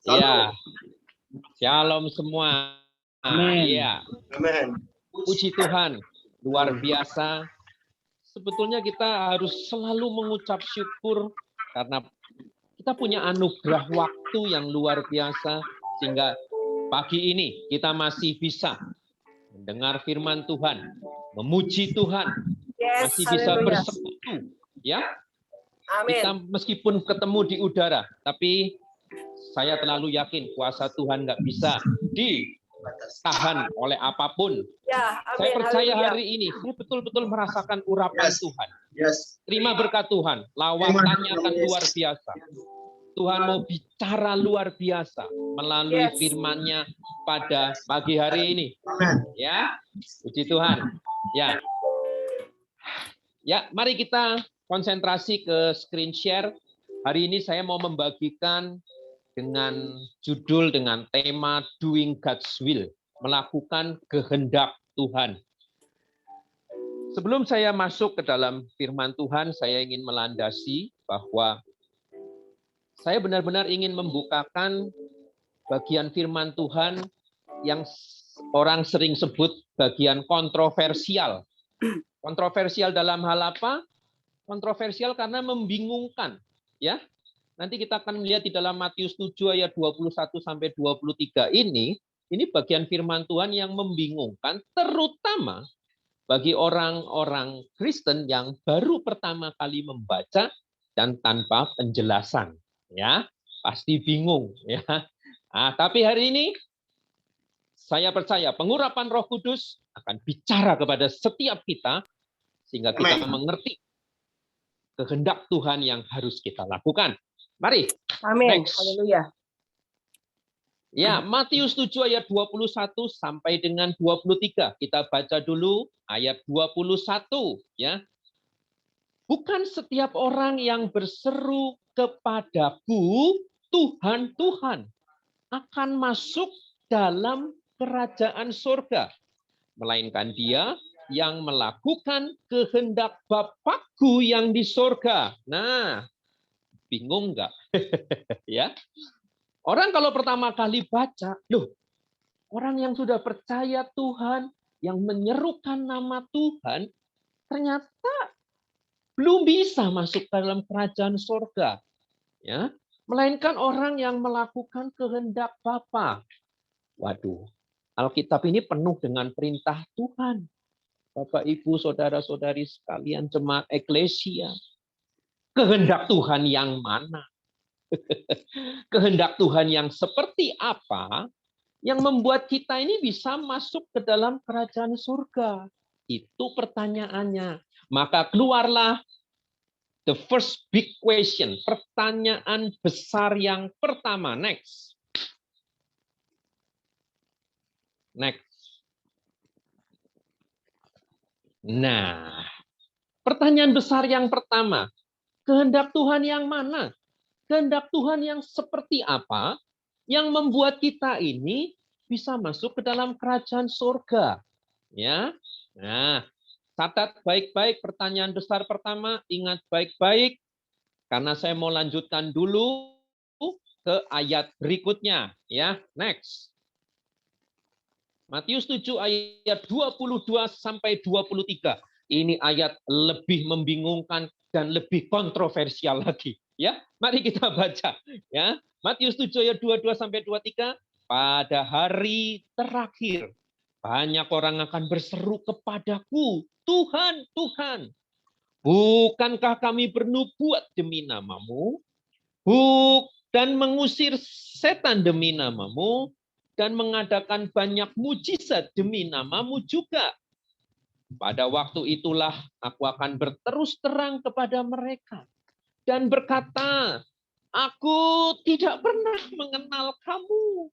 Ya, shalom semua. Amin. Iya, Amin. puji Tuhan, luar biasa. Sebetulnya kita harus selalu mengucap syukur karena kita punya anugerah waktu yang luar biasa sehingga pagi ini kita masih bisa mendengar firman Tuhan, memuji Tuhan, masih bisa bersekutu, ya. Kita meskipun ketemu di udara, tapi saya terlalu yakin kuasa Tuhan nggak bisa ditahan oleh apapun. Saya percaya hari ini saya betul-betul merasakan urapan Tuhan. Terima berkat Tuhan. Lawatannya akan luar biasa. Tuhan mau bicara luar biasa melalui firman-Nya pada pagi hari ini. Ya, puji Tuhan. Ya, mari kita konsentrasi ke screen share. Hari ini saya mau membagikan dengan judul, dengan tema Doing God's Will, melakukan kehendak Tuhan. Sebelum saya masuk ke dalam firman Tuhan, saya ingin melandasi bahwa saya benar-benar ingin membukakan bagian firman Tuhan yang orang sering sebut bagian kontroversial. Kontroversial dalam hal apa? Kontroversial karena membingungkan, ya. Nanti kita akan melihat di dalam Matius 7 ayat 21 sampai 23 ini bagian firman Tuhan yang membingungkan, terutama bagi orang-orang Kristen yang baru pertama kali membaca dan tanpa penjelasan, ya. Pasti bingung, ya. Nah, tapi hari ini saya percaya pengurapan Roh Kudus akan bicara kepada setiap kita sehingga kita mengerti kehendak Tuhan yang harus kita lakukan. Mari. Amin. Haleluya. Ya, Matius 7 ayat 21 sampai dengan 23. Kita baca dulu ayat 21, ya. Bukan setiap orang yang berseru kepadaku, Tuhan, Tuhan, akan masuk dalam kerajaan surga, melainkan dia yang melakukan kehendak Bapakku yang di surga. Nah, bingung nggak? Ya, orang kalau pertama kali baca, loh, orang yang sudah percaya Tuhan, yang menyerukan nama Tuhan, ternyata belum bisa masuk dalam kerajaan surga, ya, melainkan orang yang melakukan kehendak Bapa. Waduh, Alkitab ini penuh dengan perintah Tuhan. Bapak, Ibu, saudara-saudari sekalian, jemaat eklesia, kehendak Tuhan yang mana? Kehendak Tuhan yang seperti apa yang membuat kita ini bisa masuk ke dalam kerajaan surga? Itu pertanyaannya. Maka keluarlah the first big question, pertanyaan besar yang pertama. Next. Nah, pertanyaan besar yang pertama, kehendak Tuhan yang mana? Kehendak Tuhan yang seperti apa yang membuat kita ini bisa masuk ke dalam kerajaan surga? Ya. Nah, catat baik-baik pertanyaan besar pertama, ingat baik-baik karena saya mau lanjutkan dulu ke ayat berikutnya, ya. Next. Matius 7 ayat 22 sampai 23. Ini ayat lebih membingungkan dan lebih kontroversial lagi, ya. Mari kita baca, ya. Matius 7 ayat 22 sampai 23. Pada hari terakhir banyak orang akan berseru kepadaku, Tuhan, Tuhan, bukankah kami bernubuat demi namamu? Dan mengusir setan demi namamu? Dan mengadakan banyak mujizat demi namamu juga. Pada waktu itulah aku akan berterus terang kepada mereka dan berkata, aku tidak pernah mengenal kamu.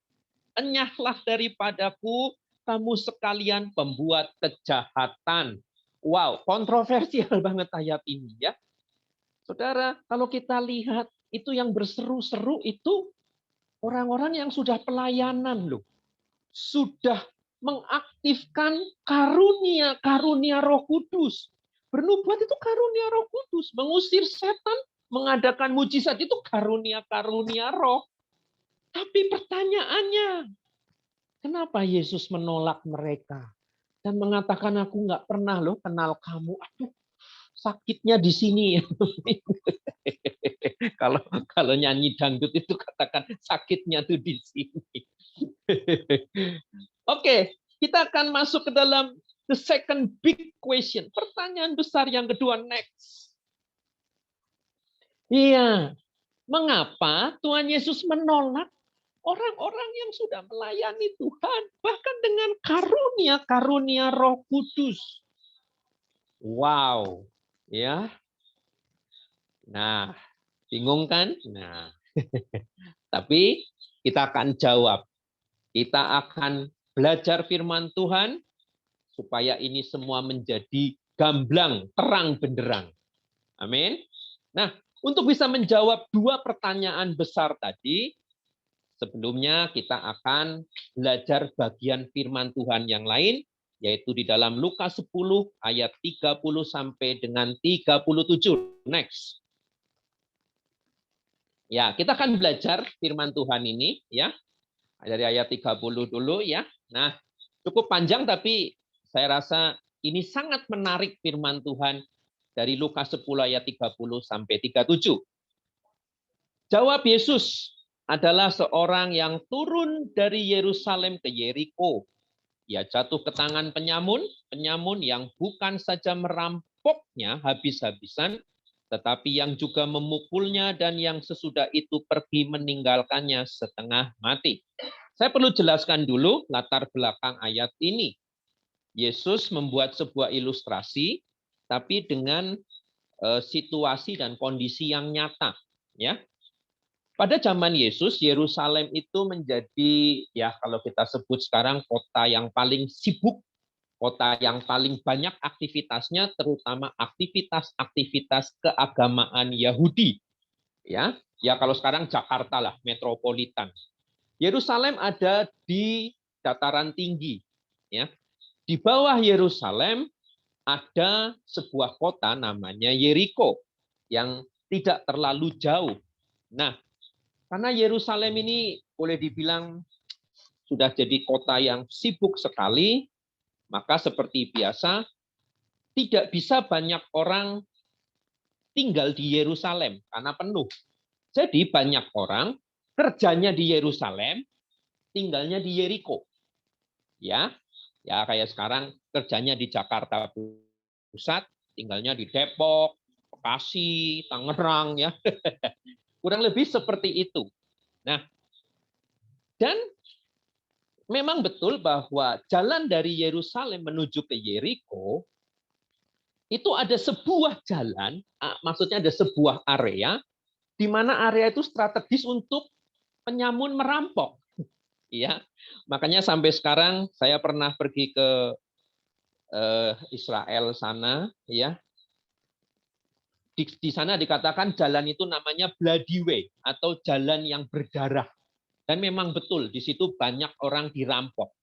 Enyahlah daripadaku, kamu sekalian pembuat kejahatan. Wow, kontroversial banget ayat ini, ya. Saudara, kalau kita lihat itu yang berseru-seru itu orang-orang yang sudah pelayanan loh. Sudah mengaktifkan karunia-karunia Roh Kudus. Bernubuat itu karunia Roh Kudus, mengusir setan, mengadakan mujizat itu karunia-karunia Roh. Tapi pertanyaannya, kenapa Yesus menolak mereka dan mengatakan aku nggak pernah loh kenal kamu. Aduh, sakitnya di sini. kalau kalau nyanyi dangdut itu katakan sakitnya tuh di sini. Oke, kita akan masuk ke dalam the second big question. Pertanyaan besar yang kedua, next. Iya, mengapa Tuhan Yesus menolak orang-orang yang sudah melayani Tuhan, bahkan dengan karunia-karunia Roh Kudus? Wow, ya. Nah, bingung kan? Nah, tapi kita akan jawab. Kita akan belajar firman Tuhan supaya ini semua menjadi gamblang, terang benderang. Amin. Nah, untuk bisa menjawab dua pertanyaan besar tadi, sebelumnya kita akan belajar bagian firman Tuhan yang lain, yaitu di dalam Lukas 10 ayat 30 sampai dengan 37. Next. Ya, kita akan belajar firman Tuhan ini ya. Dari ayat 30 dulu ya. Nah, cukup panjang tapi saya rasa ini sangat menarik firman Tuhan dari Lukas 10 ayat 30 sampai 37. Jawab Yesus adalah seorang yang turun dari Yerusalem ke Yeriko. Ia jatuh ke tangan penyamun yang bukan saja merampoknya habis-habisan, tetapi yang juga memukulnya dan yang sesudah itu pergi meninggalkannya setengah mati. Saya perlu jelaskan dulu latar belakang ayat ini. Yesus membuat sebuah ilustrasi, tapi dengan situasi dan kondisi yang nyata. Ya, pada zaman Yesus, Yerusalem itu menjadi, ya kalau kita sebut sekarang, kota yang paling sibuk, kota yang paling banyak aktivitasnya, terutama aktivitas-aktivitas keagamaan Yahudi. Ya, ya kalau sekarang Jakarta lah, metropolitan. Yerusalem ada di dataran tinggi. Ya, di bawah Yerusalem ada sebuah kota namanya Yeriko yang tidak terlalu jauh. Nah, karena Yerusalem ini boleh dibilang sudah jadi kota yang sibuk sekali, maka seperti biasa tidak bisa banyak orang tinggal di Yerusalem karena penuh. Jadi banyak orang kerjanya di Yerusalem, tinggalnya di Yeriko. Ya, ya kayak sekarang kerjanya di Jakarta Pusat, tinggalnya di Depok, Bekasi, Tangerang ya. Kurang lebih seperti itu. Nah, dan memang betul bahwa jalan dari Yerusalem menuju ke Yeriko itu ada sebuah jalan, maksudnya ada sebuah area di mana area itu strategis untuk penyamun merampok. Ya, makanya sampai sekarang saya pernah pergi ke Israel sana, ya. Di sana dikatakan jalan itu namanya Bloody Way atau jalan yang berdarah. Dan memang betul di situ banyak orang dirampok.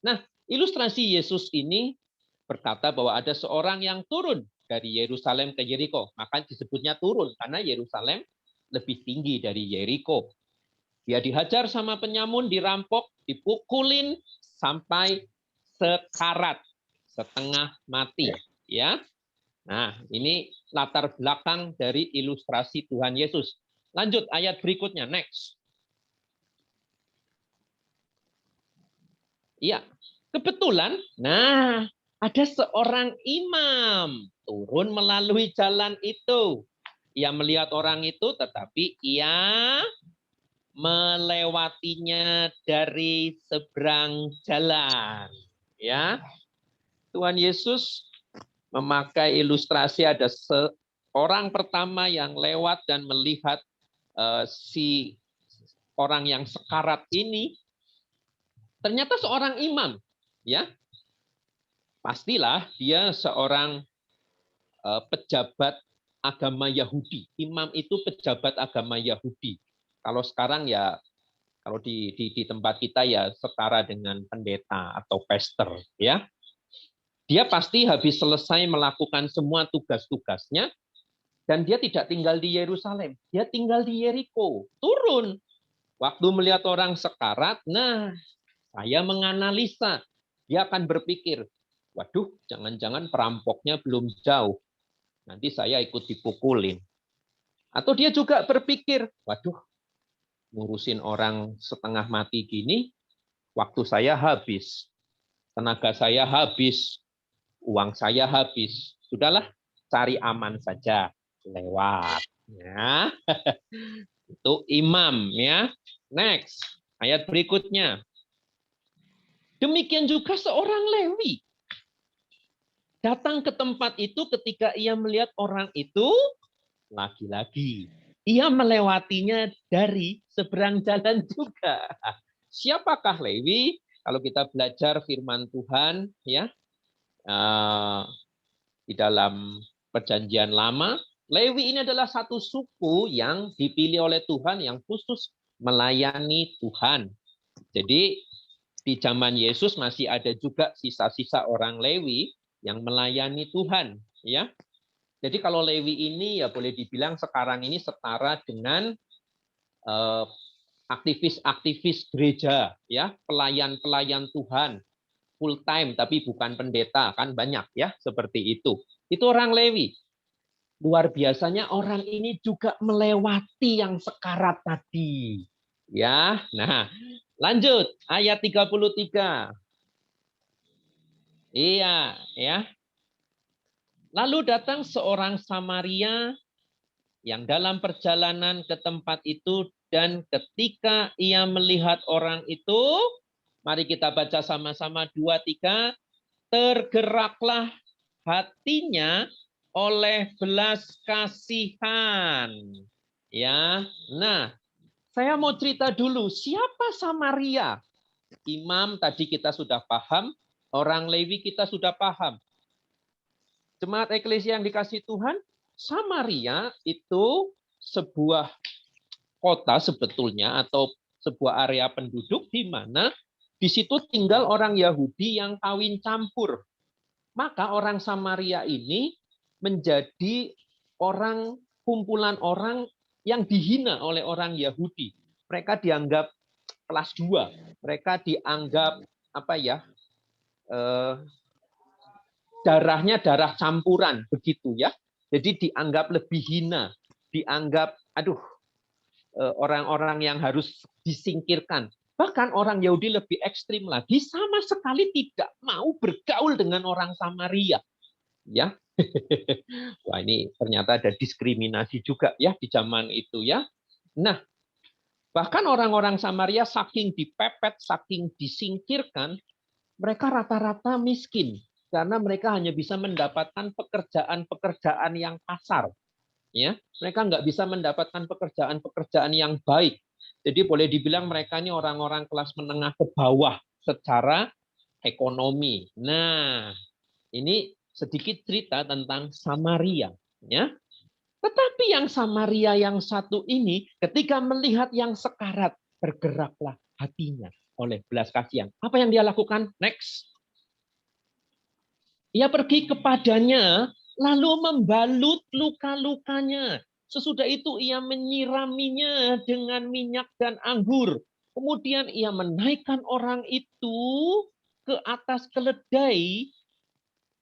Nah, ilustrasi Yesus ini berkata bahwa ada seorang yang turun dari Yerusalem ke Yeriko. Maka disebutnya turun karena Yerusalem lebih tinggi dari Yeriko. Dia dihajar sama penyamun, dirampok, dipukulin sampai sekarat, setengah mati. Ya, nah ini latar belakang dari ilustrasi Tuhan Yesus. Lanjut ayat berikutnya, next. Iya, kebetulan, nah ada seorang imam turun melalui jalan itu. Ia melihat orang itu, tetapi ia melewatinya dari seberang jalan. Ya, Tuhan Yesus memakai ilustrasi ada seorang pertama yang lewat dan melihat si orang yang sekarat ini. Ternyata seorang imam, ya. Pastilah dia seorang pejabat agama Yahudi. Imam itu pejabat agama Yahudi. Kalau sekarang ya, kalau di tempat kita ya setara dengan pendeta atau pastor, ya. Dia pasti habis selesai melakukan semua tugas-tugasnya dan dia tidak tinggal di Yerusalem. Dia tinggal di Yeriko. Turun Waktu melihat orang sekarat, nah saya menganalisa. Dia akan berpikir, waduh, jangan-jangan perampoknya belum jauh. Nanti saya ikut dipukulin. Atau dia juga berpikir, waduh, ngurusin orang setengah mati gini, waktu saya habis, tenaga saya habis, uang saya habis. Sudahlah, cari aman saja, lewat. Ya, itu imam ya. Next, ayat berikutnya. Demikian juga seorang Lewi datang ke tempat itu ketika ia melihat orang itu lagi-lagi. Ia melewatinya dari seberang jalan juga. Siapakah Lewi? Kalau kita belajar firman Tuhan ya di dalam Perjanjian Lama, Lewi ini adalah satu suku yang dipilih oleh Tuhan yang khusus melayani Tuhan. Jadi di zaman Yesus masih ada juga sisa-sisa orang Lewi yang melayani Tuhan, ya. Jadi kalau Lewi ini ya boleh dibilang sekarang ini setara dengan aktivis-aktivis gereja, ya, pelayan-pelayan Tuhan, full time tapi bukan pendeta, kan banyak ya seperti itu. Itu orang Lewi. Luar biasanya orang ini juga melewati yang sekarat tadi. Ya, nah, lanjut ayat 33. Iya, ya. Lalu datang seorang Samaria yang dalam perjalanan ke tempat itu dan ketika ia melihat orang itu, mari kita baca sama-sama 2, 3, tergeraklah hatinya oleh belas kasihan. Ya. Nah, saya mau cerita dulu, siapa Samaria? Imam tadi kita sudah paham, orang Lewi kita sudah paham. Jemaat eklesia yang dikasih Tuhan, Samaria itu sebuah kota sebetulnya atau sebuah area penduduk di mana di situ tinggal orang Yahudi yang kawin campur. Maka orang Samaria ini menjadi kumpulan orang yang dihina oleh orang Yahudi. Mereka dianggap kelas 2. Mereka dianggap apa ya? Darahnya darah campuran begitu ya. Jadi dianggap lebih hina, dianggap orang-orang yang harus disingkirkan. Bahkan orang Yahudi lebih ekstrim lagi, sama sekali tidak mau bergaul dengan orang Samaria. Ya, wah ini ternyata ada diskriminasi juga ya di zaman itu ya. Nah, bahkan orang-orang Samaria saking dipepet, saking disingkirkan, mereka rata-rata miskin karena mereka hanya bisa mendapatkan pekerjaan-pekerjaan yang kasar. Ya, mereka nggak bisa mendapatkan pekerjaan-pekerjaan yang baik. Jadi boleh dibilang mereka ini orang-orang kelas menengah ke bawah secara ekonomi. Nah, ini sedikit cerita tentang Samaria. Ya. Tetapi yang Samaria yang satu ini, ketika melihat yang sekarat, bergeraklah hatinya oleh belas kasihan. Apa yang dia lakukan? Next. Ia pergi kepadanya, lalu membalut luka-lukanya. Sesudah itu ia menyiraminya dengan minyak dan anggur. Kemudian ia menaikkan orang itu ke atas keledai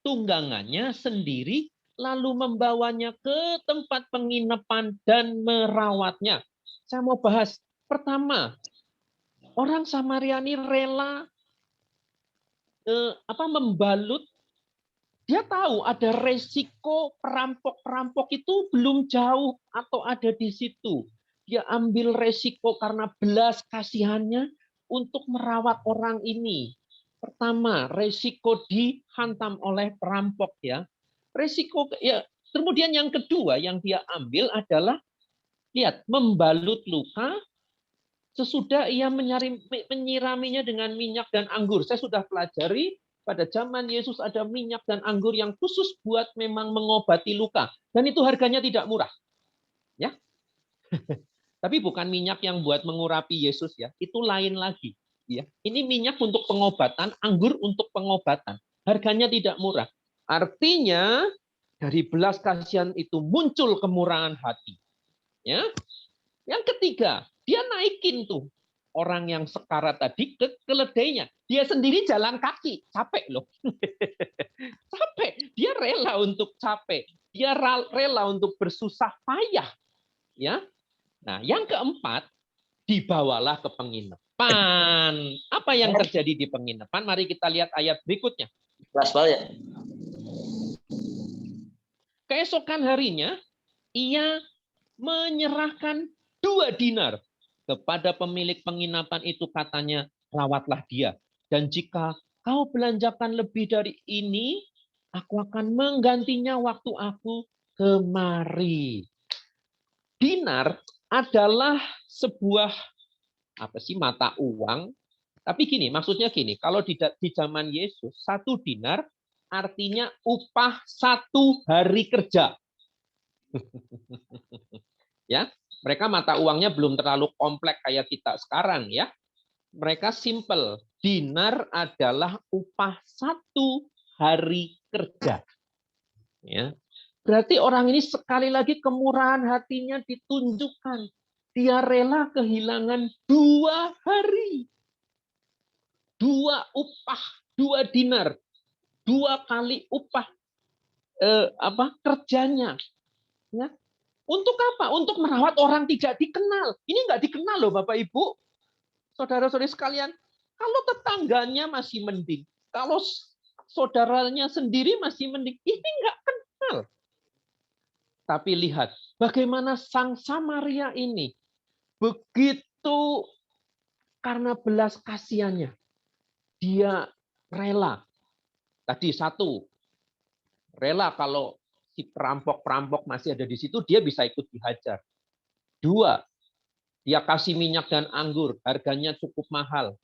tunggangannya sendiri, lalu membawanya ke tempat penginapan dan merawatnya. Saya mau bahas pertama, orang Samaria ini rela membalut. Dia tahu ada resiko perampok-perampok itu belum jauh atau ada di situ. Dia ambil resiko karena belas kasihannya untuk merawat orang ini. Pertama, resiko dihantam oleh perampok ya. Resiko ya. Kemudian yang kedua yang dia ambil adalah lihat membalut luka sesudah ia menyiraminya dengan minyak dan anggur. Saya sudah pelajari pada zaman Yesus ada minyak dan anggur yang khusus buat memang mengobati luka. Dan itu harganya tidak murah. Ya. Tapi bukan minyak yang buat mengurapi Yesus ya. Itu lain lagi. Ya. Ini minyak untuk pengobatan, anggur untuk pengobatan. Harganya tidak murah. Artinya dari belas kasihan itu muncul kemurahan hati. Ya. Yang ketiga, dia naikin tuh orang yang sekarat tadi ke keledainya. Dia sendiri jalan kaki, capek loh. Capek. Dia rela untuk capek. Dia rela untuk bersusah payah. Ya. Nah, yang keempat, dibawalah ke penginapan. Apa yang terjadi di penginapan? Mari kita lihat ayat berikutnya. Kelas bawah ya. Keesokan harinya, ia menyerahkan 2 dinar kepada pemilik penginapan itu, katanya, rawatlah dia. Dan jika kau belanjakan lebih dari ini, aku akan menggantinya waktu aku kemari. Dinar adalah sebuah mata uang. Tapi gini, maksudnya gini, kalau di zaman Yesus, 1 dinar artinya upah 1 hari kerja. Ya, mereka mata uangnya belum terlalu kompleks kayak kita sekarang ya. Mereka simple. Dinar adalah upah 1 hari kerja. Ya. Berarti orang ini sekali lagi kemurahan hatinya ditunjukkan. Dia rela kehilangan 2 hari. 2 upah, 2 dinar. 2 kali upah kerjanya. Ya. Untuk apa? Untuk merawat orang tidak dikenal. Ini nggak dikenal loh Bapak Ibu. Saudara-saudari sekalian, kalau tetangganya masih mending. Kalau saudaranya sendiri masih mending. Ini nggak kenal. Tapi lihat, bagaimana sang Samaria ini. Begitu karena belas kasihannya. Dia rela. Tadi 1, rela kalau si perampok-perampok masih ada di situ, dia bisa ikut dihajar. 2, dia kasih minyak dan anggur, harganya cukup mahal.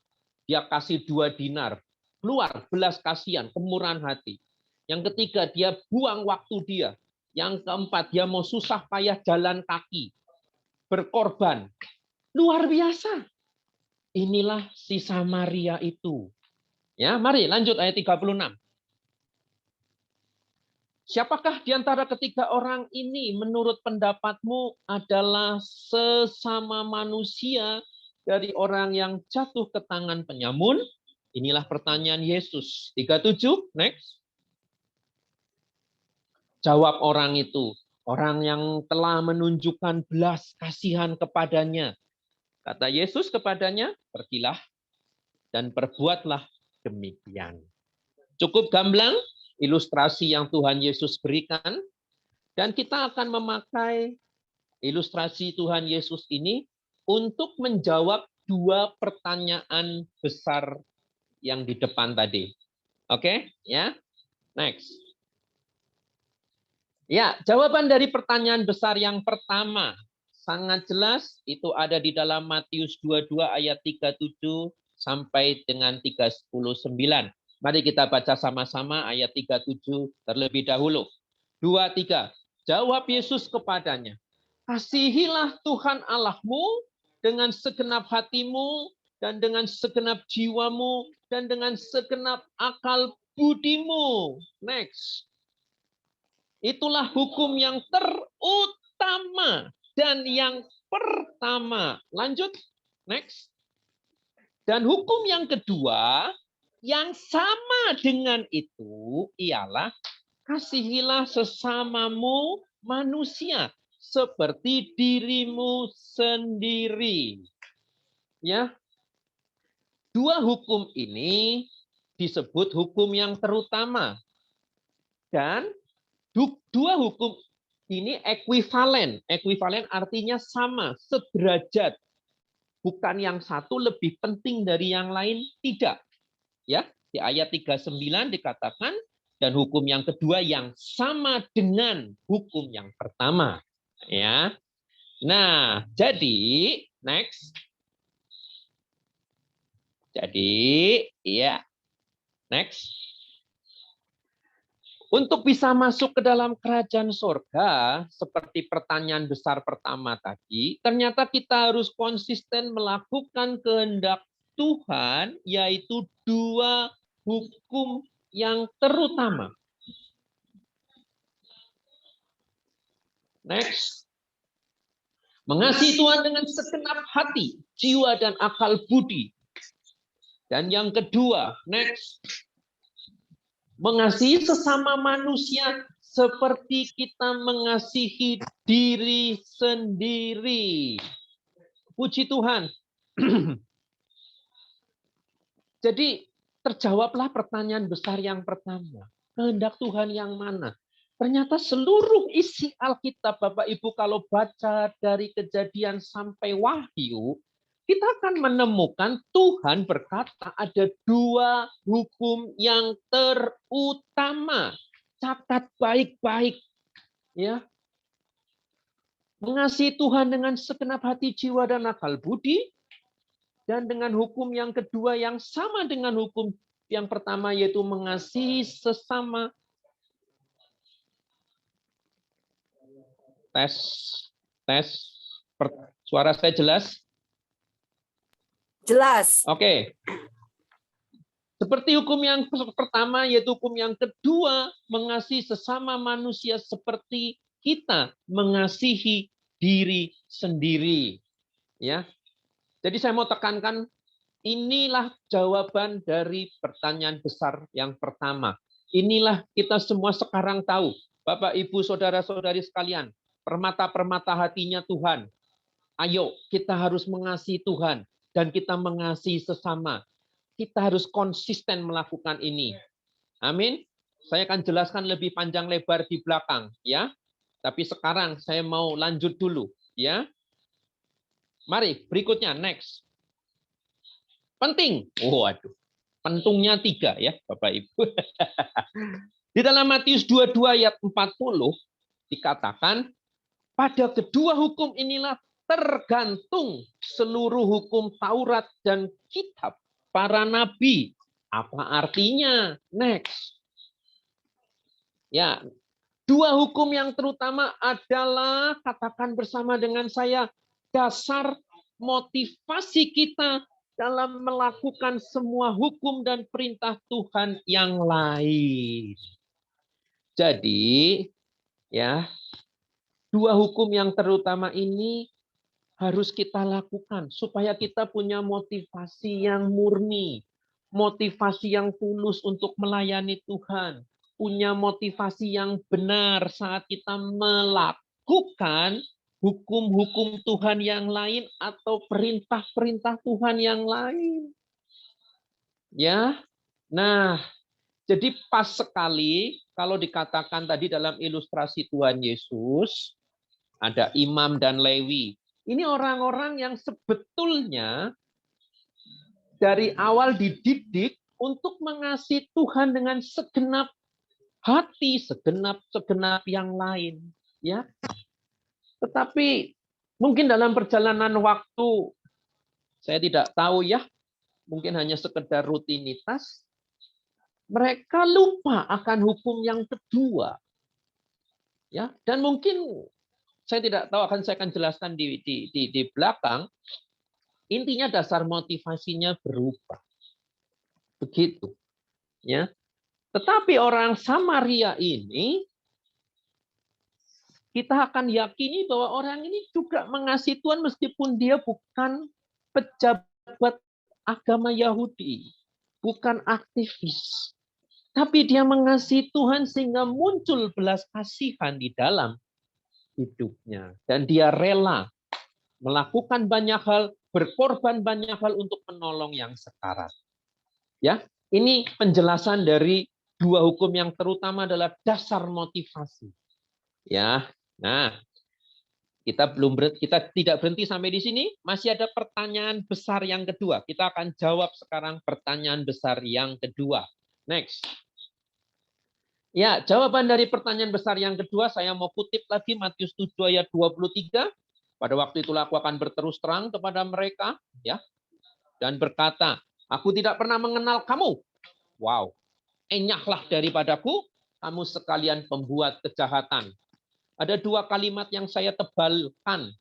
Dia kasih 2 dinar. Keluar, belas kasihan, kemurahan hati. Yang ketiga, dia buang waktu dia. Yang keempat, dia mau susah payah jalan kaki. Berkorban. Luar biasa. Inilah si Samaria itu. Ya, mari lanjut ayat 36. Siapakah di antara ketiga orang ini menurut pendapatmu adalah sesama manusia dari orang yang jatuh ke tangan penyamun? Inilah pertanyaan Yesus. 37, next. Jawab orang itu, orang yang telah menunjukkan belas kasihan kepadanya. Kata Yesus kepadanya, pergilah dan perbuatlah demikian. Cukup gamblang ilustrasi yang Tuhan Yesus berikan. Dan kita akan memakai ilustrasi Tuhan Yesus ini untuk menjawab 2 pertanyaan besar yang di depan tadi. Oke, ya. Next. Ya, jawaban dari pertanyaan besar yang pertama sangat jelas, itu ada di dalam Matius 22 ayat 37 sampai dengan 39. Mari kita baca sama-sama ayat 37 terlebih dahulu. 2, 3. Jawab Yesus kepadanya, kasihilah Tuhan Allahmu dengan segenap hatimu, dan dengan segenap jiwamu, dan dengan segenap akal budimu. Next. Itulah hukum yang terutama dan yang pertama. Lanjut. Next. Dan hukum yang kedua, yang sama dengan itu, ialah kasihilah sesamamu manusia seperti dirimu sendiri. Ya. 2 hukum ini disebut hukum yang terutama. Dan 2 hukum ini ekuivalen. Ekuivalen artinya sama, sederajat. Bukan yang satu lebih penting dari yang lain, tidak. Ya, di ayat 39 dikatakan, dan hukum yang kedua yang sama dengan hukum yang pertama. Ya. Nah, jadi next. Jadi, ya. Next. Untuk bisa masuk ke dalam kerajaan surga, seperti pertanyaan besar pertama tadi, ternyata kita harus konsisten melakukan kehendak Tuhan, yaitu 2 hukum yang terutama. Next. Mengasihi Tuhan dengan segenap hati, jiwa, dan akal budi. Dan yang kedua, next. Mengasihi sesama manusia seperti kita mengasihi diri sendiri. Puji Tuhan. Jadi terjawablah pertanyaan besar yang pertama. Kehendak Tuhan yang mana? Ternyata seluruh isi Alkitab, Bapak Ibu, kalau baca dari Kejadian sampai Wahyu, kita akan menemukan Tuhan berkata ada dua hukum yang terutama. Catat baik-baik. Ya. Mengasihi Tuhan dengan segenap hati, jiwa, dan akal budi. Dan dengan hukum yang kedua yang sama dengan hukum yang pertama, yaitu mengasihi sesama. Tes. Suara saya jelas? Jelas. Oke. Seperti hukum yang pertama, yaitu hukum yang kedua, mengasihi sesama manusia seperti kita mengasihi diri sendiri. Ya. Jadi saya mau tekankan, inilah jawaban dari pertanyaan besar yang pertama. Inilah kita semua sekarang tahu, Bapak, Ibu, saudara-saudari sekalian, permata-permata hatinya Tuhan. Ayo, kita harus mengasihi Tuhan dan kita mengasihi sesama. Kita harus konsisten melakukan ini. Amin. Saya akan jelaskan lebih panjang lebar di belakang, ya. Tapi sekarang saya mau lanjut dulu, ya. Mari, berikutnya, next. Penting. Waduh. Pentungnya 3 ya, Bapak Ibu. Di dalam Matius 22 ayat 40 dikatakan, pada kedua hukum inilah tergantung seluruh hukum Taurat dan kitab para nabi. Apa artinya? Next. Ya, dua hukum yang terutama adalah, katakan bersama dengan saya, dasar motivasi kita dalam melakukan semua hukum dan perintah Tuhan yang lain. Jadi, ya, dua hukum yang terutama ini harus kita lakukan supaya kita punya motivasi yang murni, motivasi yang tulus untuk melayani Tuhan, punya motivasi yang benar saat kita melakukan hukum-hukum Tuhan yang lain atau perintah-perintah Tuhan yang lain. Ya. Nah, jadi pas sekali kalau dikatakan tadi dalam ilustrasi Tuhan Yesus, ada imam dan Lewi. Ini orang-orang yang sebetulnya dari awal dididik untuk mengasihi Tuhan dengan segenap hati, segenap yang lain, ya. Tetapi mungkin dalam perjalanan waktu, saya tidak tahu ya, mungkin hanya sekedar rutinitas, mereka lupa akan hukum yang kedua. Ya, dan mungkin saya tidak tahu, saya akan jelaskan di belakang. Intinya dasar motivasinya berubah. Begitu. Ya. Tetapi orang Samaria ini, kita akan yakini bahwa orang ini juga mengasihi Tuhan meskipun dia bukan pejabat agama Yahudi, bukan aktivis. Tapi dia mengasihi Tuhan sehingga muncul belas kasihan di dalam hidupnya. Dan dia rela melakukan banyak hal, berkorban banyak hal untuk menolong yang sekarat. Ya, ini penjelasan dari dua hukum yang terutama adalah dasar motivasi. Ya, nah, kita tidak berhenti sampai di sini, masih ada pertanyaan besar yang kedua. Kita akan jawab sekarang pertanyaan besar yang kedua. Next. Ya, jawaban dari pertanyaan besar yang kedua saya mau kutip lagi Matius 7 ayat 23. Pada waktu itulah aku akan berterus terang kepada mereka, ya, dan berkata, aku tidak pernah mengenal kamu. Wow, enyahlah daripadaku, kamu sekalian pembuat kejahatan. Ada dua kalimat yang saya tebalkan,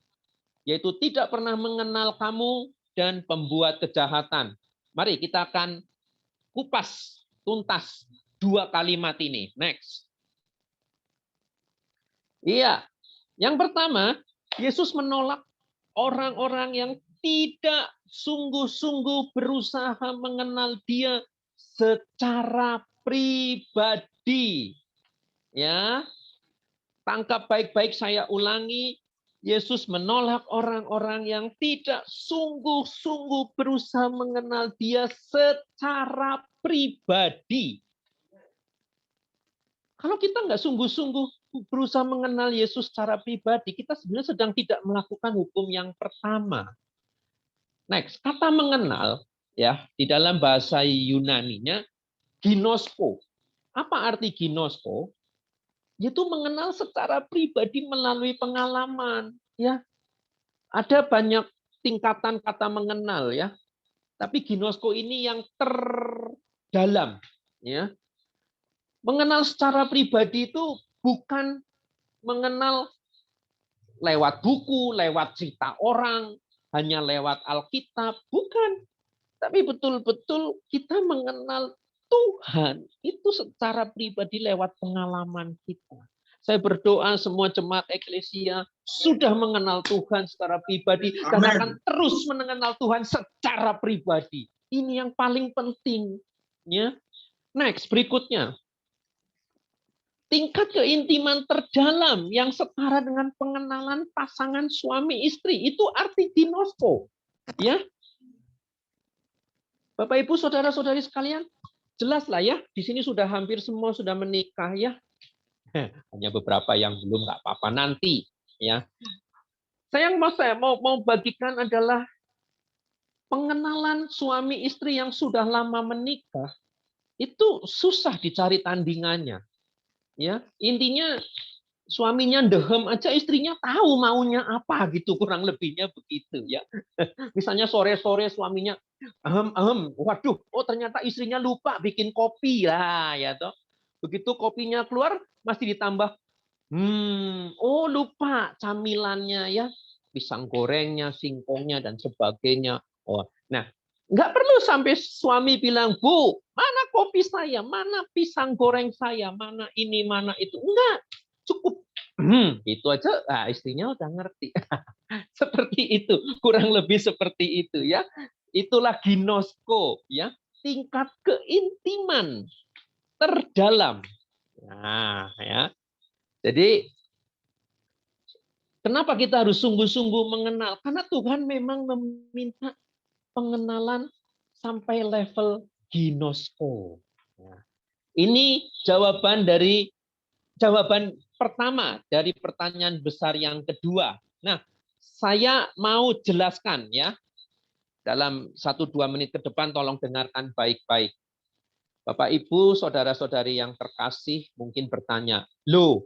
yaitu tidak pernah mengenal kamu dan pembuat kejahatan. Mari kita akan kupas tuntas dua kalimat ini. Next. Iya, yang pertama, Yesus menolak orang-orang yang tidak sungguh-sungguh berusaha mengenal Dia secara pribadi. Ya, tangkap baik-baik, saya ulangi, Yesus menolak orang-orang yang tidak sungguh-sungguh berusaha mengenal Dia secara pribadi. Kalau kita nggak sungguh-sungguh berusaha mengenal Yesus secara pribadi, kita sebenarnya sedang tidak melakukan hukum yang pertama. Next, kata mengenal ya di dalam bahasa Yunaninya ginospo. Apa arti ginospo? Yaitu mengenal secara pribadi melalui pengalaman. Ya, ada banyak tingkatan kata mengenal ya, tapi ginospo ini yang terdalam. Ya, mengenal secara pribadi itu bukan mengenal lewat buku, lewat cerita orang, hanya lewat Alkitab, bukan. Tapi betul-betul kita mengenal Tuhan itu secara pribadi lewat pengalaman kita. Saya berdoa semua jemaat eklesia sudah mengenal Tuhan secara pribadi dan akan terus mengenal Tuhan secara pribadi. Ini yang paling penting. Ya. Next, berikutnya. Tingkat keintiman terdalam yang setara dengan pengenalan pasangan suami istri. Itu arti ginospo. Ya. Bapak Ibu, saudara-saudari sekalian, jelaslah ya, di sini sudah hampir semua sudah menikah ya. Hanya beberapa yang belum, nggak apa-apa nanti ya. Saya mau bagikan adalah pengenalan suami istri yang sudah lama menikah itu susah dicari tandingannya. Ya, intinya suaminya dehem aja istrinya tahu maunya apa gitu, kurang lebihnya begitu ya. Misalnya sore-sore suaminya waduh, oh ternyata istrinya lupa bikin kopi lah ya toh. Begitu kopinya keluar masih ditambah oh lupa camilannya ya, pisang gorengnya, singkongnya dan sebagainya. Oh, nah nggak perlu sampai suami bilang, Bu, mana kopi saya, mana pisang goreng saya, mana ini, mana itu. Enggak, cukup. Itu aja, istrinya udah ngerti. Seperti itu, kurang lebih seperti itu ya. Itulah ginosko, ya, tingkat keintiman terdalam. Nah, ya. Jadi kenapa kita harus sungguh-sungguh mengenal? Karena Tuhan memang meminta pengenalan sampai level ginosko. Nah, ini jawaban pertama dari pertanyaan besar yang kedua. Nah, saya mau jelaskan ya. Dalam 1-2 menit ke depan tolong dengarkan baik-baik. Bapak Ibu, saudara-saudari yang terkasih mungkin bertanya, "Loh,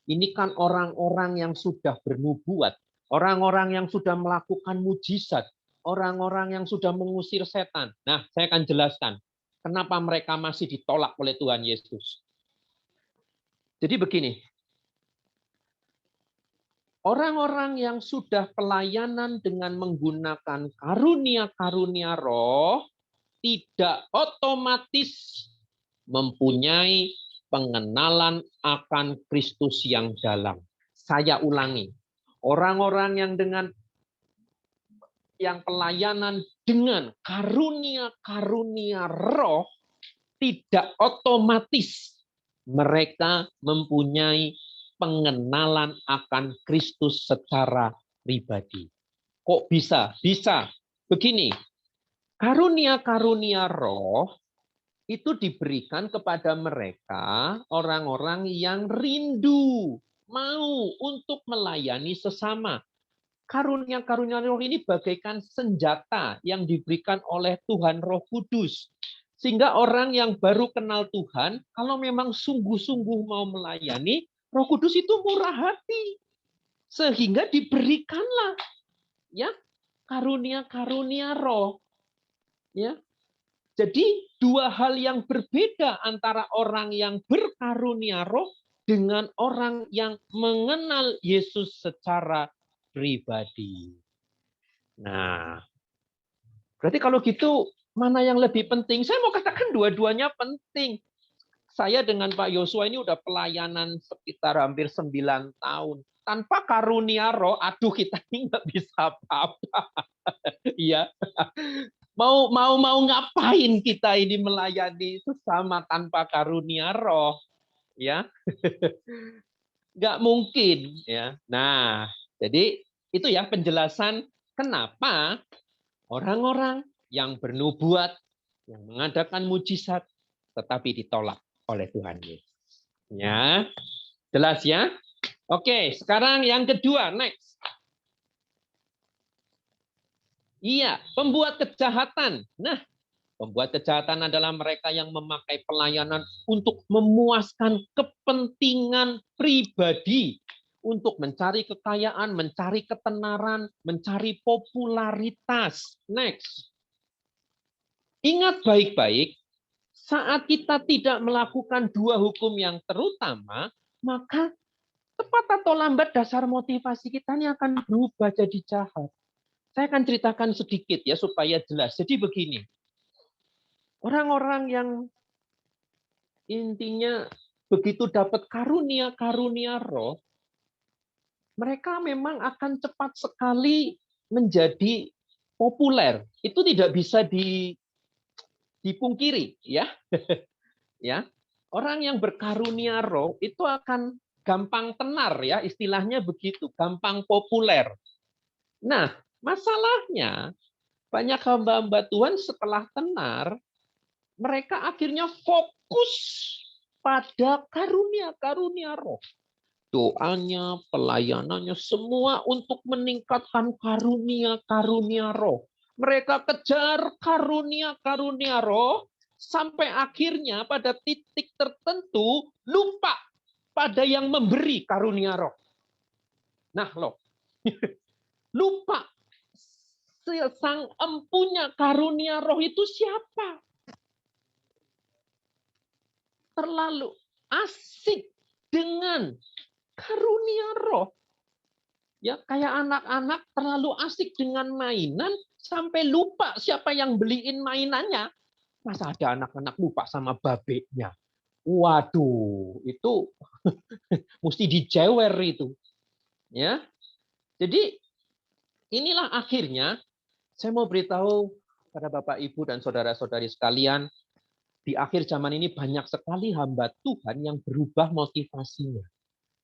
ini kan orang-orang yang sudah bernubuat, orang-orang yang sudah melakukan mujizat, orang-orang yang sudah mengusir setan." Nah, saya akan jelaskan kenapa mereka masih ditolak oleh Tuhan Yesus. Jadi begini, orang-orang yang sudah pelayanan dengan menggunakan karunia-karunia roh tidak otomatis mempunyai pengenalan akan Kristus yang dalam. Saya ulangi, orang-orang yang pelayanan dengan karunia-karunia roh tidak otomatis mereka mempunyai pengenalan akan Kristus secara pribadi. Kok bisa? Bisa. Begini, karunia-karunia roh itu diberikan kepada mereka, orang-orang yang rindu, mau untuk melayani sesama. Karunia-karunia roh ini bagaikan senjata yang diberikan oleh Tuhan Roh Kudus. Sehingga orang yang baru kenal Tuhan, kalau memang sungguh-sungguh mau melayani, Roh Kudus itu murah hati. Sehingga diberikanlah ya karunia-karunia roh. Ya. Jadi dua hal yang berbeda antara orang yang berkarunia roh dengan orang yang mengenal Yesus secara pribadi. Nah, berarti kalau gitu mana yang lebih penting? Saya mau katakan dua-duanya penting. Saya dengan Pak Yosua ini udah pelayanan sekitar hampir 9 tahun. tanpa karunia roh, aduh kita ini nggak bisa apa-apa. Iya. Mau ngapain kita ini melayani sesama tanpa karunia roh, ya? Nggak mungkin, ya. Nah, jadi itu ya penjelasan kenapa orang-orang yang bernubuat, yang mengadakan mujizat, tetapi ditolak oleh Tuhan Yesus. Ya, jelas ya? Oke, sekarang yang kedua, next. Iya, pembuat kejahatan. Nah, pembuat kejahatan adalah mereka yang memakai pelayanan untuk memuaskan kepentingan pribadi, untuk mencari kekayaan, mencari ketenaran, mencari popularitas. Next. Ingat baik-baik, saat kita tidak melakukan dua hukum yang terutama, maka cepat atau lambat dasar motivasi kita ini akan berubah jadi jahat. Saya akan ceritakan sedikit ya supaya jelas. Jadi begini, orang-orang yang intinya begitu dapat karunia roh, mereka memang akan cepat sekali menjadi populer. Itu tidak bisa dipungkiri, ya. Ya. Orang yang berkarunia roh itu akan gampang tenar, ya, istilahnya begitu, gampang populer. Nah, masalahnya banyak hamba-hamba Tuhan setelah tenar, mereka akhirnya fokus pada karunia roh. Doanya, pelayanannya, semua untuk meningkatkan karunia roh. Mereka kejar karunia roh, sampai akhirnya pada titik tertentu lupa pada yang memberi karunia roh. Nah, loh. Lupa sang empunya karunia roh itu siapa? Terlalu asik dengan karunia roh. Ya, kayak anak-anak terlalu asik dengan mainan sampai lupa siapa yang beliin mainannya. Masa ada anak-anak lupa sama babenya? Waduh, itu mesti dijewer itu. Ya. Jadi inilah akhirnya saya mau beritahu pada Bapak Ibu dan saudara-saudari sekalian, di akhir zaman ini banyak sekali hamba Tuhan yang berubah motivasinya.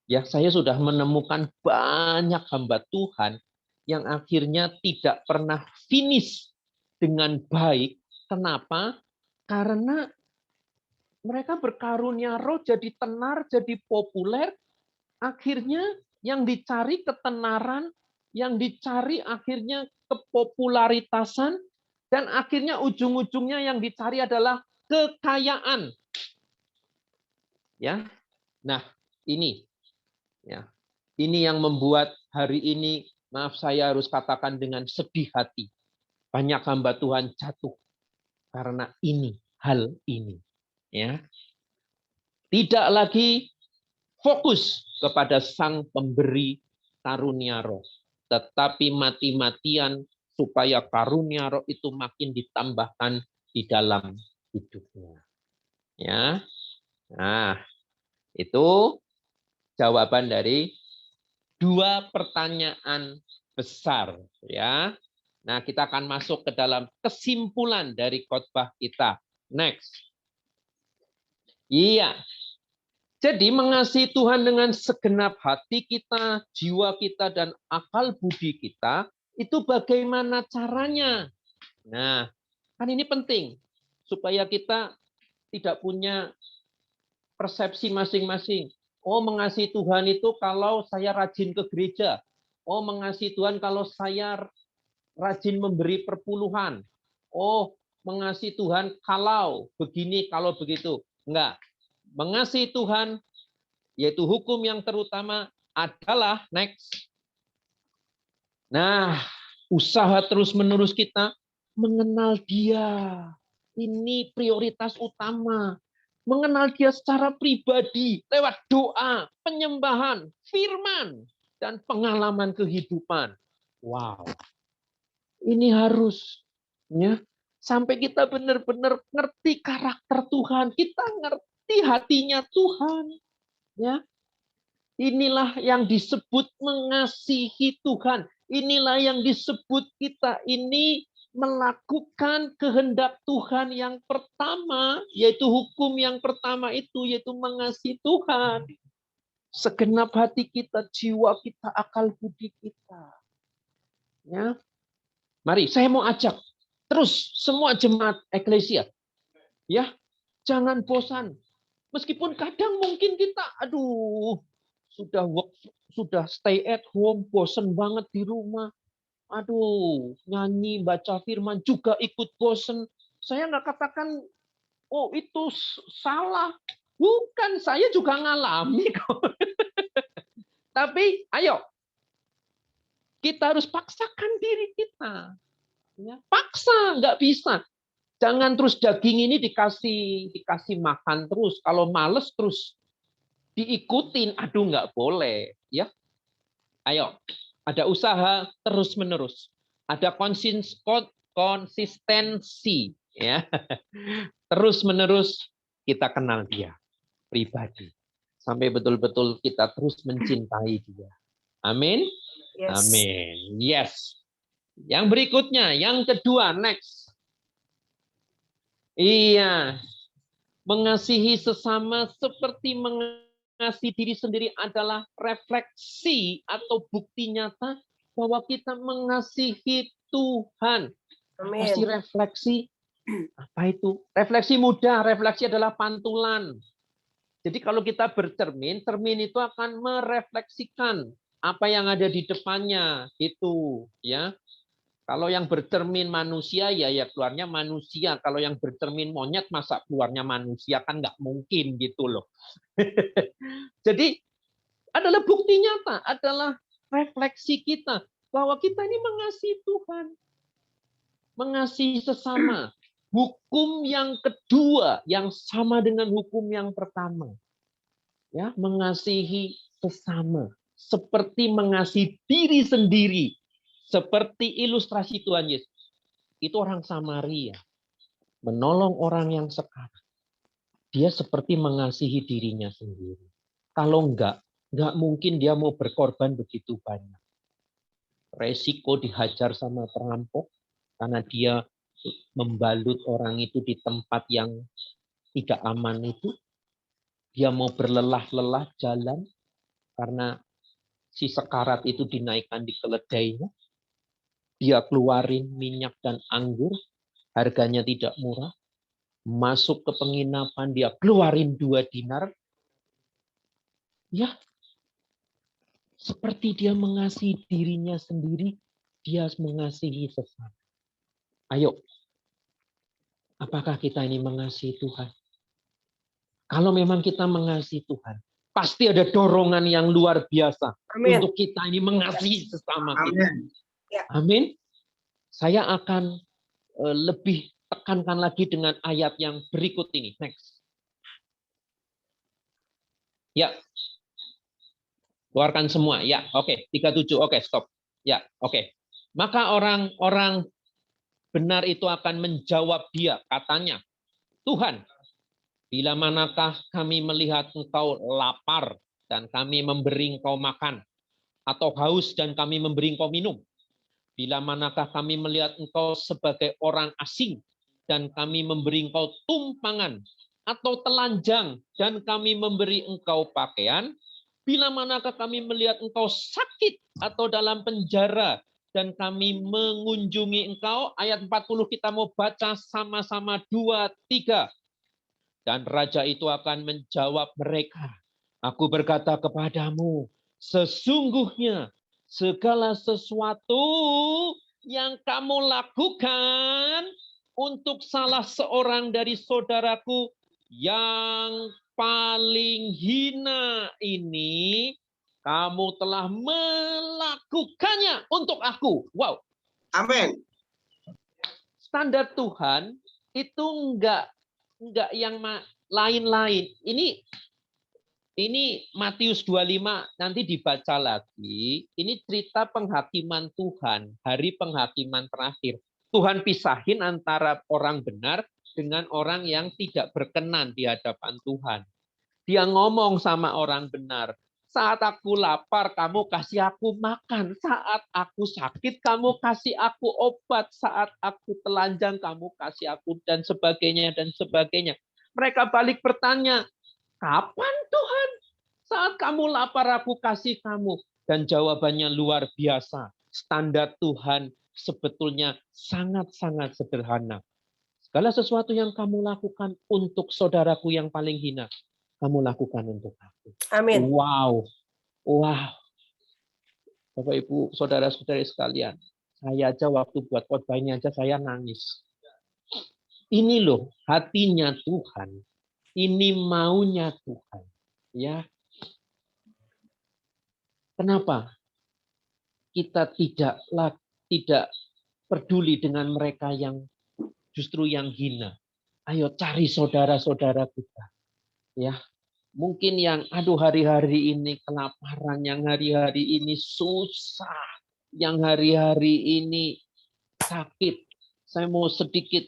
Ya, saya sudah menemukan banyak hamba Tuhan yang akhirnya tidak pernah finish dengan baik. Kenapa? Karena mereka berkarunia roh, jadi tenar, jadi populer. Akhirnya yang dicari ketenaran, yang dicari akhirnya kepopularitasan, dan akhirnya ujung-ujungnya yang dicari adalah kekayaan. Ya, nah ini, ya, ini yang membuat hari ini, maaf saya harus katakan dengan sedih hati, banyak hamba Tuhan jatuh karena ini, hal ini. Ya, tidak lagi fokus kepada sang pemberi karunia roh, tetapi mati-matian supaya karunia roh itu makin ditambahkan di dalam hidupnya. Ya, nah itu jawaban dari dua pertanyaan besar, ya. Nah, kita akan masuk ke dalam kesimpulan dari khotbah kita. Next. Iya. Jadi mengasihi Tuhan dengan segenap hati kita, jiwa kita, dan akal budi kita, itu bagaimana caranya? Nah, kan ini penting supaya kita tidak punya persepsi masing-masing. Oh, mengasihi Tuhan itu kalau saya rajin ke gereja. Oh, mengasihi Tuhan kalau saya rajin memberi perpuluhan. Oh, mengasihi Tuhan kalau begini, kalau begitu. Enggak. Mengasihi Tuhan, yaitu hukum yang terutama adalah next. Nah, usaha terus-menerus kita mengenal Dia. Ini prioritas utama. Mengenal Dia secara pribadi, lewat doa, penyembahan, firman, dan pengalaman kehidupan. Wow. Ini harus, ya, sampai kita benar-benar ngerti karakter Tuhan, kita ngerti hatinya Tuhan, ya. Inilah yang disebut mengasihi Tuhan. Inilah yang disebut kita ini melakukan kehendak Tuhan yang pertama, yaitu hukum yang pertama itu, yaitu mengasihi Tuhan. Segenap hati kita, jiwa kita, akal budi kita. Ya. Mari, saya mau ajak terus semua jemaat eklesia. Ya, jangan bosan. Meskipun kadang mungkin kita, sudah stay at home, bosan banget di rumah. Nyanyi, baca firman juga ikut bosan. Saya nggak katakan, oh itu salah. Bukan, saya juga ngalami kok. Tapi ayo, kita harus paksakan diri kita. Ya, paksa, nggak bisa. Jangan terus daging ini dikasih makan terus. Kalau males terus diikutin, nggak boleh. Ya, ayo, ada usaha terus menerus. Ada konsistensi. Ya, terus menerus kita kenal dia pribadi. Sampai betul-betul kita terus mencintai dia. Amin. Yes. Amin. Yes. Yang berikutnya, yang kedua, next. Iya. Mengasihi sesama seperti mengasihi diri sendiri adalah refleksi atau bukti nyata bahwa kita mengasihi Tuhan. Amin. Apa sih refleksi? Apa itu? Refleksi mudah, refleksi adalah pantulan. Jadi kalau kita bercermin, cermin itu akan merefleksikan apa yang ada di depannya, itu, ya. Kalau yang bercermin manusia, ya keluarnya manusia. Kalau yang bercermin monyet, masa keluarnya manusia, kan nggak mungkin gitu loh. Jadi adalah bukti nyata, adalah refleksi kita bahwa kita ini mengasihi Tuhan, mengasihi sesama. Hukum yang kedua yang sama dengan hukum yang pertama, ya, mengasihi sesama seperti mengasihi diri sendiri, seperti ilustrasi Tuhan Yesus. Itu orang Samaria menolong orang yang sekarat. Dia seperti mengasihi dirinya sendiri. Kalau enggak mungkin dia mau berkorban begitu banyak. Resiko dihajar sama perampok karena dia membalut orang itu di tempat yang tidak aman itu. Dia mau berlelah-lelah jalan karena si sekarat itu dinaikkan di keledainya. Dia keluarin minyak dan anggur, harganya tidak murah. Masuk ke penginapan, dia keluarin 2 dinar. Ya, seperti dia mengasihi dirinya sendiri, dia mengasihi sesama. Ayo, apakah kita ini mengasihi Tuhan? Kalau memang kita mengasihi Tuhan, pasti ada dorongan yang luar biasa. Amin. Untuk kita ini mengasihi sesama kita. Amin. Saya akan lebih tekankan lagi dengan ayat yang berikut ini. Next. Ya. Keluarkan semua. Ya, oke. 37. Oke, stop. Ya, oke. Maka orang-orang benar itu akan menjawab dia, katanya, Tuhan, bila manakah kami melihat engkau lapar dan kami memberi engkau makan, atau haus dan kami memberi engkau minum? Bila manakah kami melihat engkau sebagai orang asing dan kami memberi engkau tumpangan atau telanjang dan kami memberi engkau pakaian? Bila manakah kami melihat engkau sakit atau dalam penjara dan kami mengunjungi engkau? Ayat 40 kita mau baca sama-sama 2, 3. Dan raja itu akan menjawab mereka, aku berkata kepadamu, sesungguhnya segala sesuatu yang kamu lakukan untuk salah seorang dari saudaraku yang paling hina ini, kamu telah melakukannya untuk aku. Wow. Amin. Standar Tuhan itu enggak yang lain-lain. Ini Matius 25 nanti dibaca lagi. Ini cerita penghakiman Tuhan, hari penghakiman terakhir. Tuhan pisahin antara orang benar dengan orang yang tidak berkenan di hadapan Tuhan. Dia ngomong sama orang benar, Saat aku lapar, kamu kasih aku makan. Saat aku sakit, kamu kasih aku obat. Saat aku telanjang, kamu kasih aku dan sebagainya dan sebagainya. Mereka balik bertanya, kapan Tuhan? Saat kamu lapar, aku kasih kamu. Dan jawabannya luar biasa. Standar Tuhan sebetulnya sangat-sangat sederhana. Segala sesuatu yang kamu lakukan untuk saudaraku yang paling hina, kamu lakukan untuk aku. Amin. Wow. Wow. Bapak Ibu, saudara-saudari sekalian, saya aja waktu buat khotbah ini aja saya nangis. Ini loh hatinya Tuhan. Ini maunya Tuhan. Ya. Kenapa kita tidak peduli dengan mereka yang justru yang hina? Ayo cari saudara-saudara kita. Ya. Mungkin yang hari-hari ini kelaparan, yang hari-hari ini susah, yang hari-hari ini sakit. Saya mau sedikit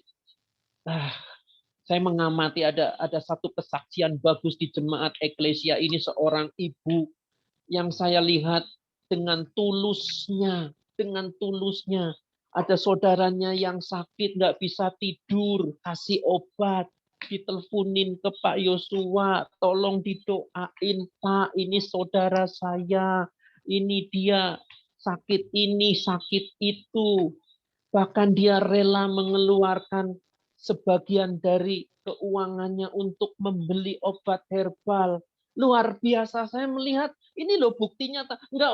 saya mengamati ada satu kesaksian bagus di jemaat eklesia ini, seorang ibu yang saya lihat dengan tulusnya ada saudaranya yang sakit nggak bisa tidur, kasih obat, diteleponin ke Pak Yosua, tolong didoain Pak, ini saudara saya, ini dia sakit ini, sakit itu. Bahkan dia rela mengeluarkan sebagian dari keuangannya untuk membeli obat herbal. Luar biasa, saya melihat ini loh bukti nyata. Nggak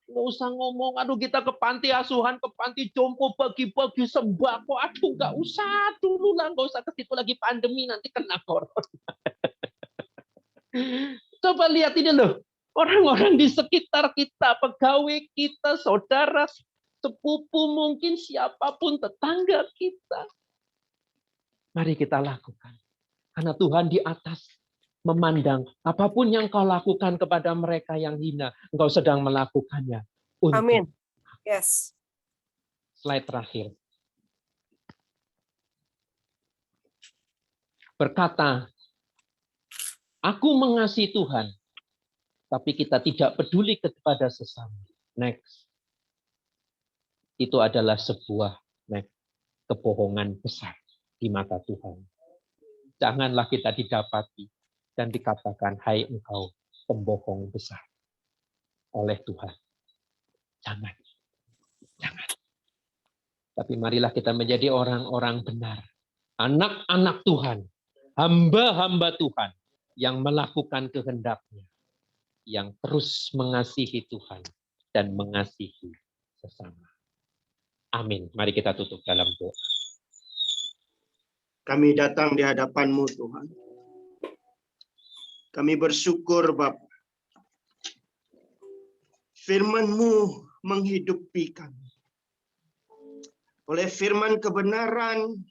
usah ngomong, aduh kita ke panti asuhan, ke panti jompo, bagi-bagi sembako. Aduh nggak usah dulu lah, nggak usah ke situ lagi pandemi, nanti kena corona. Coba lihat ini loh, orang-orang di sekitar kita, pegawai kita, saudara, sepupu mungkin siapapun, tetangga kita. Mari kita lakukan. Karena Tuhan di atas memandang apapun yang kau lakukan kepada mereka yang hina, engkau sedang melakukannya. Amin. Yes. Slide terakhir. Berkata, aku mengasihi Tuhan, tapi kita tidak peduli kepada sesama. Next. Itu adalah sebuah kebohongan besar di mata Tuhan. Janganlah kita didapati dan dikatakan, hai engkau pembohong besar oleh Tuhan. Jangan. Tapi marilah kita menjadi orang-orang benar. Anak-anak Tuhan. Hamba-hamba Tuhan yang melakukan kehendak-Nya. Yang terus mengasihi Tuhan dan mengasihi sesama. Amin. Mari kita tutup dalam doa. Kami datang di hadapan-Mu, Tuhan. Kami bersyukur, Bapa. Firman-Mu menghidupi kami. Oleh firman kebenaran,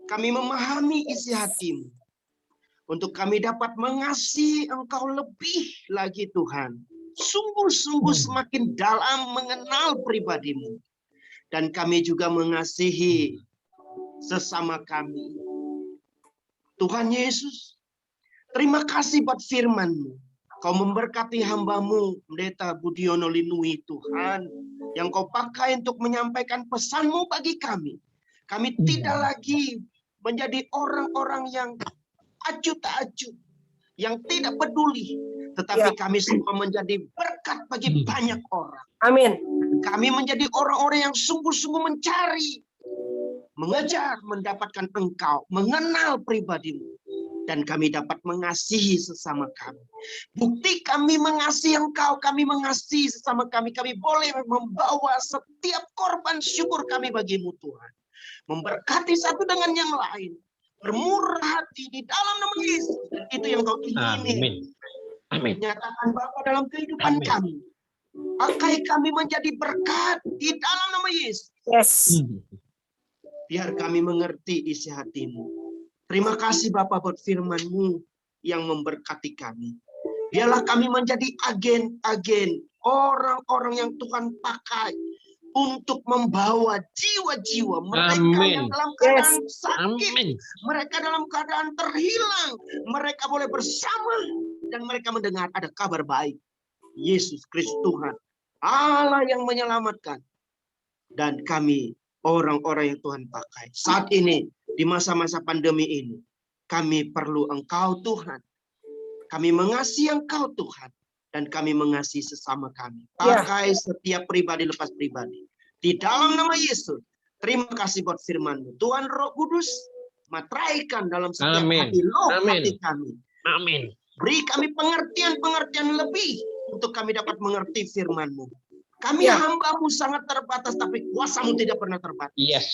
kami memahami isi hati-Mu. Untuk kami dapat mengasihi Engkau lebih lagi, Tuhan. Sungguh-sungguh semakin dalam mengenal pribadi-Mu. Dan kami juga mengasihi sesama kami. Tuhan Yesus, terima kasih buat firman-Mu. Kau memberkati hamba-Mu, Pendeta Budiono Linui, Tuhan, yang Kau pakai untuk menyampaikan pesan-Mu bagi kami. Kami tidak lagi menjadi orang-orang yang acuh tak acuh, yang tidak peduli, tetapi kami semua menjadi berkat bagi banyak orang. Amin. Kami menjadi orang-orang yang sungguh-sungguh mencari, mengejar, mendapatkan Engkau, mengenal pribadi-Mu. Dan kami dapat mengasihi sesama kami. Bukti kami mengasihi Engkau, kami mengasihi sesama kami. Kami boleh membawa setiap korban syukur kami bagi-Mu, Tuhan. Memberkati satu dengan yang lain. Bermurah hati di dalam nama Yesus. Dan itu yang Kau ingini. Amin. Nyatakan Bapa dalam kehidupan kami. Pakai kami menjadi berkat di dalam nama Yesus. Yes. Biar kami mengerti isi hati-Mu. Terima kasih Bapa buat firman-Mu yang memberkati kami. Biarlah kami menjadi agen-agen, orang-orang yang Tuhan pakai untuk membawa jiwa-jiwa mereka yang dalam keadaan sakit, mereka dalam keadaan terhilang, mereka boleh bersama dan mereka mendengar ada kabar baik. Yesus Kristus Tuhan, Allah yang menyelamatkan. Dan kami orang-orang yang Tuhan pakai. Saat ini, di masa-masa pandemi ini, kami perlu Engkau Tuhan. Kami mengasihi Engkau Tuhan. Dan kami mengasihi sesama kami. Pakai setiap pribadi lepas pribadi. Di dalam nama Yesus. Terima kasih buat firman-Mu. Tuhan Roh Kudus, matraikan dalam setiap hati kami. Amin. Beri kami pengertian-pengertian lebih untuk kami dapat mengerti firman-Mu. Kami hamba-Mu sangat terbatas, tapi kuasa-Mu tidak pernah terbatas. Yes.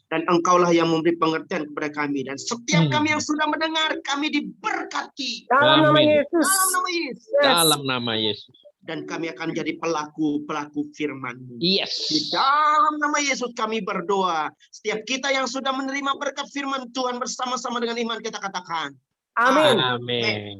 Dan Engkaulah yang memberi pengertian kepada kami. Dan setiap kami yang sudah mendengar, kami diberkati. Dalam nama Amin. Yesus. Dalam nama Yesus. Dalam nama Yesus. Dan kami akan jadi pelaku-pelaku firman-Mu. Yes. Di dalam nama Yesus kami berdoa. Setiap kita yang sudah menerima berkat firman Tuhan bersama-sama dengan iman kita katakan. Amin. Amin.